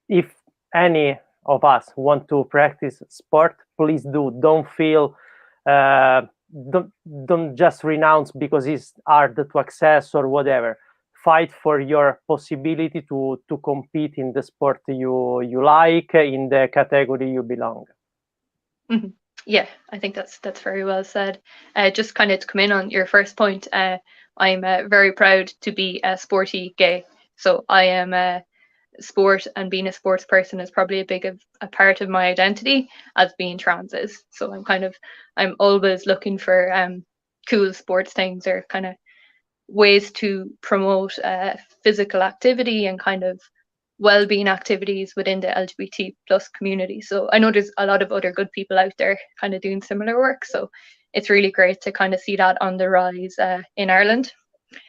if any of us want to practice sport, please do. Don't feel, don't just renounce because it's hard to access or whatever. Fight for your possibility to compete in the sport you like, in the category you belong. Yeah, I think that's very well said. Just kind of to come in on your first point, I'm very proud to be a sporty gay. So I am sport, and being a sports person is probably a part of my identity as being trans is. So I'm always looking for cool sports things or kind of ways to promote physical activity and kind of well-being activities within the LGBT plus community. So I know there's a lot of other good people out there kind of doing similar work. So it's really great to kind of see that on the rise in Ireland.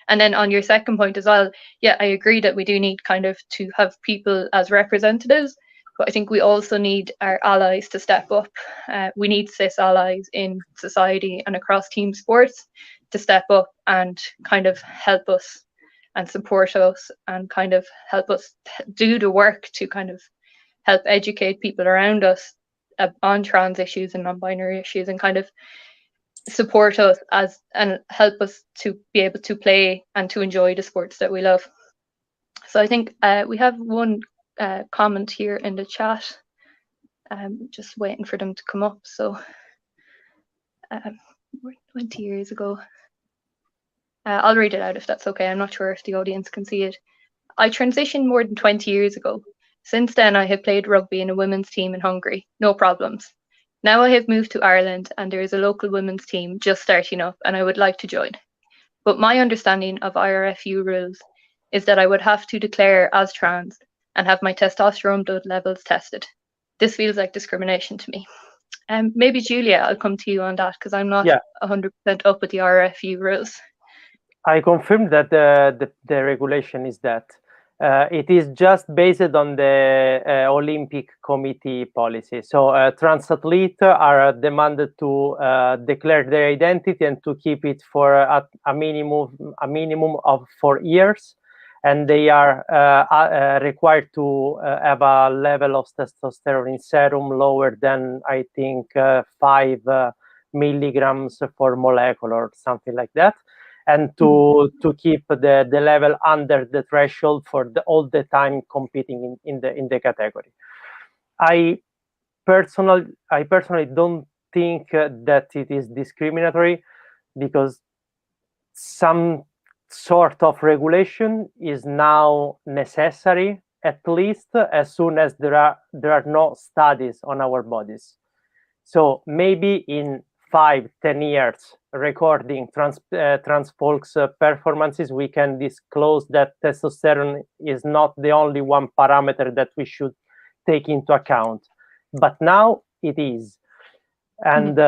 And then on your second point as well, yeah, I agree that we do need kind of to have people as representatives, but I think we also need our allies to step up. We need cis allies in society and across team sports to step up and kind of help us and support us and kind of help us do the work to kind of help educate people around us on trans issues and non-binary issues and kind of support us and help us to be able to play and to enjoy the sports that we love. So I think we have one comment here in the chat. Just waiting for them to come up. So 20 years ago. I'll read it out if that's okay. I'm not sure if the audience can see it. I transitioned more than 20 years ago. Since then, I have played rugby in a women's team in Hungary. No problems. Now I have moved to Ireland and there is a local women's team just starting up and I would like to join. But my understanding of IRFU rules is that I would have to declare as trans and have my testosterone blood levels tested. This feels like discrimination to me. Maybe Julia, I'll come to you on that because I'm not 100% up with the RFU rules. I confirm that the regulation is that it is just based on the Olympic Committee policy. So trans athletes are demanded to declare their identity and to keep it for a minimum of 4 years, and they are required to have a level of testosterone in serum lower than, I think, 5 milligrams per molecule or something like that, and to keep the level under the threshold for all the time competing in the category. I personally don't think that it is discriminatory, because some sort of regulation is now necessary, at least as soon as there are no studies on our bodies. So maybe in 5-10 years, recording trans folks' performances, we can disclose that testosterone is not the only one parameter that we should take into account. But now it is. And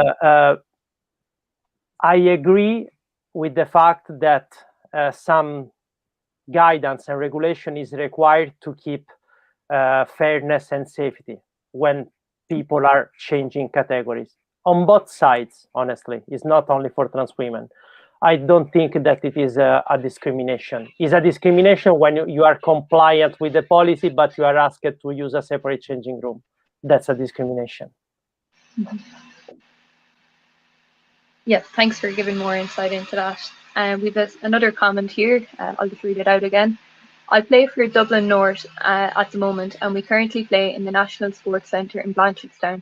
I agree with the fact that some guidance and regulation is required to keep fairness and safety when people are changing categories on both sides. Honestly, it's not only for trans women. I don't think that it is a discrimination. It's a discrimination when you are compliant with the policy, but you are asked to use a separate changing room. That's a discrimination. Yes, thanks for giving more insight into that. We have another comment here. I'll just read it out again. I play for Dublin North at the moment, and we currently play in the National Sports Centre in Blanchardstown.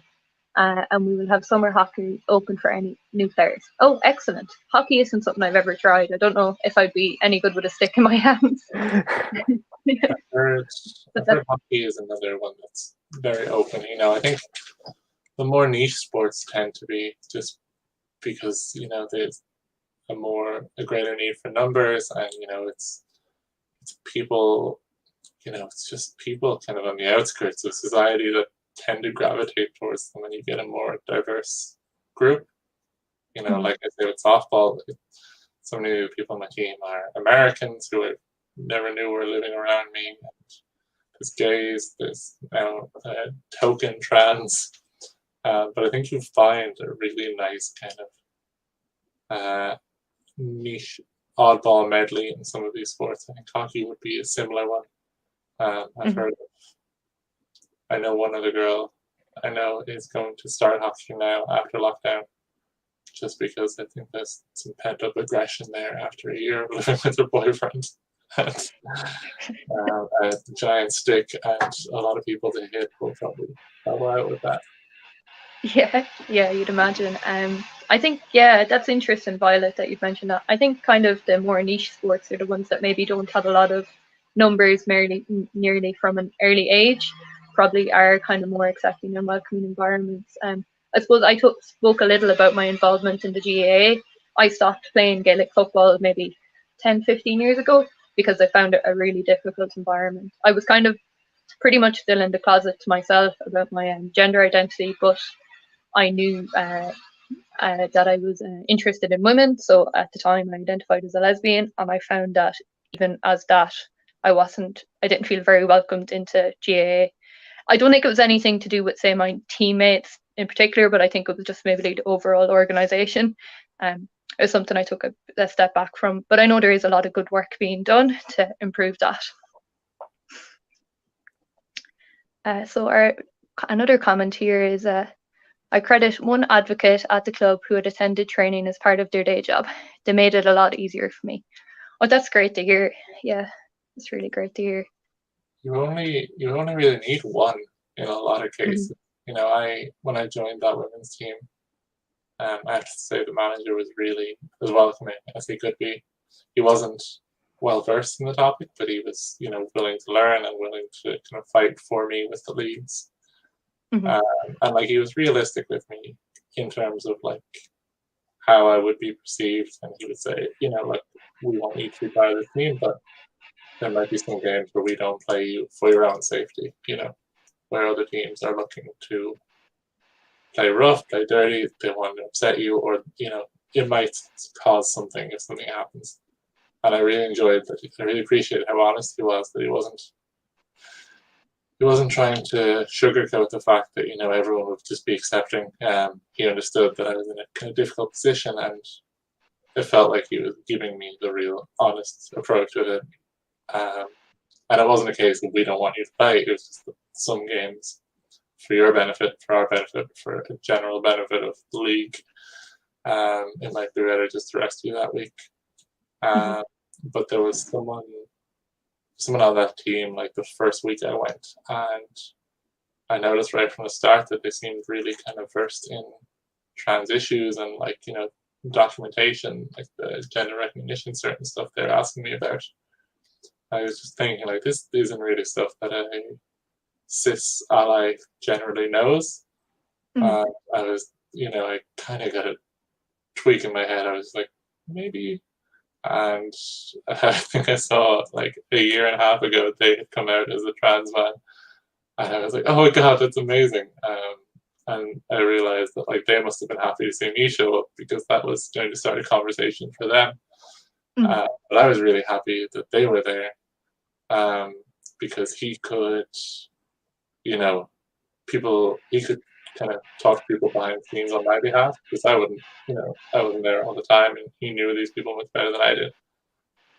And we will have summer hockey open for any new players. Oh, excellent. Hockey isn't something I've ever tried. I don't know if I'd be any good with a stick in my hands. I've heard hockey is another one that's very open. You know, I think the more niche sports tend to be, just because, you know, there's a greater need for numbers, and, you know, it's people, you know, it's just people kind of on the outskirts of society that tend to gravitate towards them when you get a more diverse group. You know, like I say with softball, so many of the people on my team are Americans who I never knew were living around me. And there's gays, there's now token trans, but I think you find a really nice kind of niche oddball medley in some of these sports. I think hockey would be a similar one. I've heard of, I know one other girl I know is going to start hockey now after lockdown, just because I think there's some pent up aggression there after a year of living with her boyfriend. A giant stick and a lot of people to hit will probably help out with that. Yeah, you'd imagine. I think, yeah, that's interesting, Violet, that you've mentioned that. I think kind of the more niche sports are the ones that maybe don't have a lot of numbers nearly from an early age, probably are kind of more accepting and welcoming environments. I suppose I spoke a little about my involvement in the GAA. I stopped playing Gaelic football maybe 10-15 years ago because I found it a really difficult environment. I was kind of pretty much still in the closet to myself about my gender identity, but I knew that I was interested in women. So at the time I identified as a lesbian, and I found that even as that, I didn't feel very welcomed into GAA. I don't think it was anything to do with, say, my teammates in particular, but I think it was just maybe the overall organisation. It was something I took a step back from, but I know there is a lot of good work being done to improve that. So another comment here is, I credit one advocate at the club who had attended training as part of their day job. They made it a lot easier for me. Oh, that's great to hear. Yeah, it's really great to hear. You only really need one in a lot of cases. You know, when I joined that women's team, I have to say the manager was really as welcoming as he could be. He wasn't well versed in the topic, but he was, you know, willing to learn and willing to kind of fight for me with the leads. And like, he was realistic with me in terms of like how I would be perceived, and he would say, you know, like, we want you to be part of the team, but there might be some games where we don't play you for your own safety, where other teams are looking to play rough, play dirty, they want to upset you, or, it might cause something if something happens. And I really enjoyed that. I really appreciated how honest he was, that he wasn't trying to sugarcoat the fact that, everyone would just be accepting. He understood that I was in a kind of difficult position, and it felt like he was giving me the real honest approach with it. And it wasn't a case of we don't want you to play. It was just that some games, for your benefit, for our benefit, for a general benefit of the league, it might be better just to rest you that week. But there was someone on that team, like the first week I went, and I noticed right from the start that they seemed really kind of versed in trans issues and documentation, like the gender recognition, certain stuff they're asking me about. I was just thinking, like, this isn't really stuff that a cis ally generally knows. I was, I kind of got a tweak in my head. I was like, maybe. And I think I saw, like, a year and a half ago, they had come out as a trans man. And I was like, oh my God, that's amazing. And I realized that, like, they must have been happy to see me show up, because that was going to start a conversation for them. But I was really happy that they were there, because he could, he could kind of talk to people behind the scenes on my behalf, because I wasn't there all the time, and he knew these people much better than I did.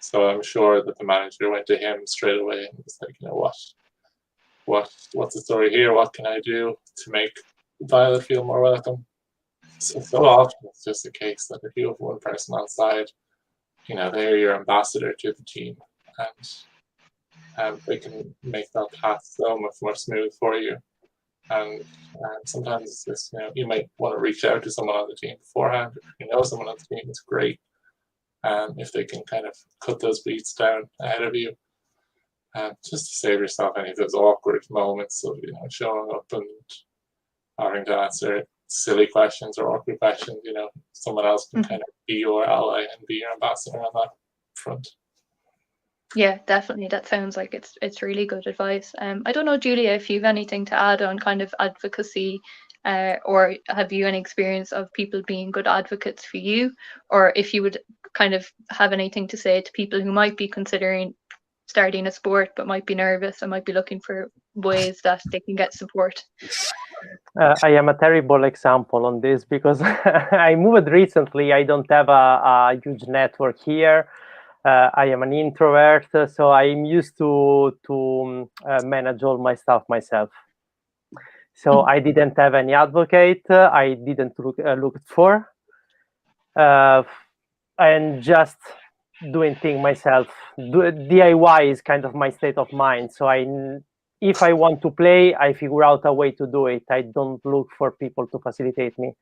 So I'm sure that the manager went to him straight away and was like, what's the story here? What can I do to make Violet feel more welcome? So often it's just a case that if you have one person on side, they're your ambassador to the team, and they can make that path so much more smooth for you. And sometimes it's just, you might want to reach out to someone on the team beforehand. If someone on the team, it's great. If they can kind of cut those beats down ahead of you, just to save yourself any of those awkward moments of, showing up and having to answer silly questions or awkward questions. Someone else can kind of be your ally and be your ambassador on that front. Yeah, definitely. That sounds like it's really good advice. I don't know, Julia, if you have anything to add on kind of advocacy, or have you any experience of people being good advocates for you, or if you would kind of have anything to say to people who might be considering starting a sport but might be nervous and might be looking for ways that they can get support. I am a terrible example on this, because I moved recently. I don't have a huge network here. I am an introvert, so I'm used to manage all my stuff myself. So I didn't have any advocate. I didn't look for, and just doing things myself. DIY is kind of my state of mind. So if I want to play, I figure out a way to do it. I don't look for people to facilitate me.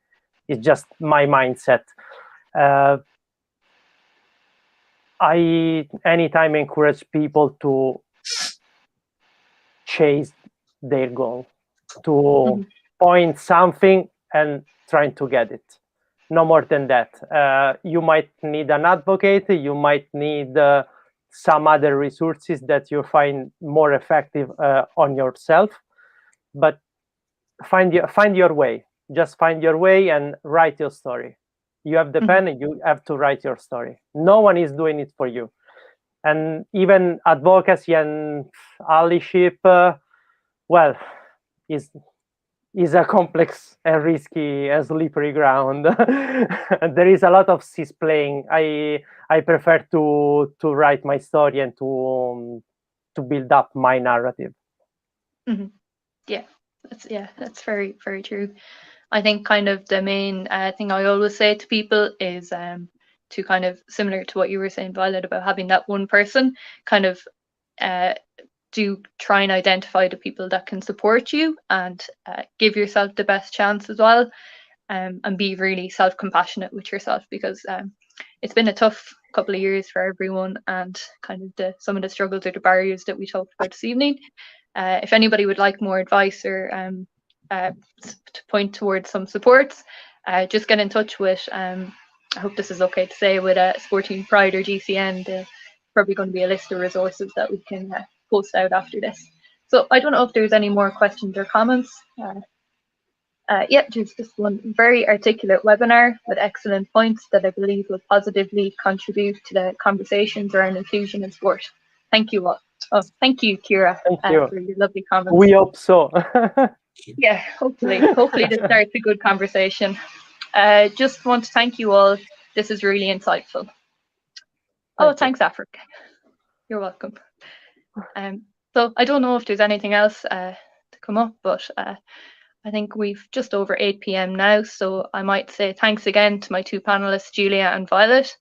It's just my mindset. I anytime encourage people to chase their goal, to point something and trying to get it. No more than that. You might need an advocate. You might need some other resources that you find more effective on yourself. But find your way. Just find your way and write your story. You have the pen and you have to write your story. No one is doing it for you. And even advocacy and allyship, is a complex and risky and slippery ground. There is a lot of cis-playing. I prefer to write my story and to build up my narrative. Yeah, that's very, very true. I think kind of the main thing I always say to people is to kind of, similar to what you were saying, Violet, about having that one person, kind of do try and identify the people that can support you and give yourself the best chance as well, and be really self-compassionate with yourself, because it's been a tough couple of years for everyone, and kind of some of the struggles or the barriers that we talked about this evening. If anybody would like more advice or to point towards some supports, just get in touch with, I hope this is okay to say, with Sporting Pride or GCN, probably going to be a list of resources that we can post out after this. So I don't know if there's any more questions or comments. Yeah, there's just one very articulate webinar with excellent points that I believe will positively contribute to the conversations around inclusion in sport. Thank you all. Oh, thank you, Kira, for your lovely comments. We hope so. Yeah, hopefully this starts a good conversation. Just want to thank you all. This is really insightful. Thanks, Africa. You're welcome. So I don't know if there's anything else to come up, but I think we've just over 8 p.m. now, so I might say thanks again to my two panelists, Julia and Violet,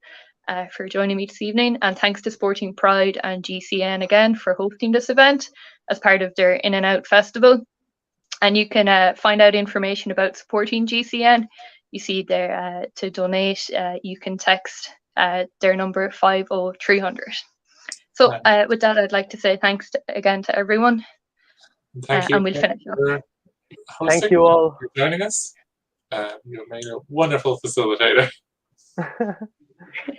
for joining me this evening, and thanks to Sporting Pride and GCN again for hosting this event as part of their In and Out Festival. And you can find out information about supporting GCN. You see there to donate, you can text their number 50300. So with that, I'd like to say thanks again to everyone. Thank you. And we'll finish up. Thank you all for joining us. You made a wonderful facilitator.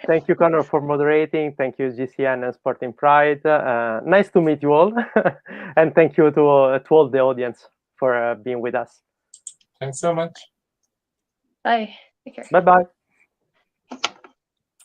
Thank you, Connor, for moderating. Thank you, GCN and Sporting Pride. Nice to meet you all. And thank you to all the audience for being with us. Thanks so much. Bye. Take care. Bye-bye.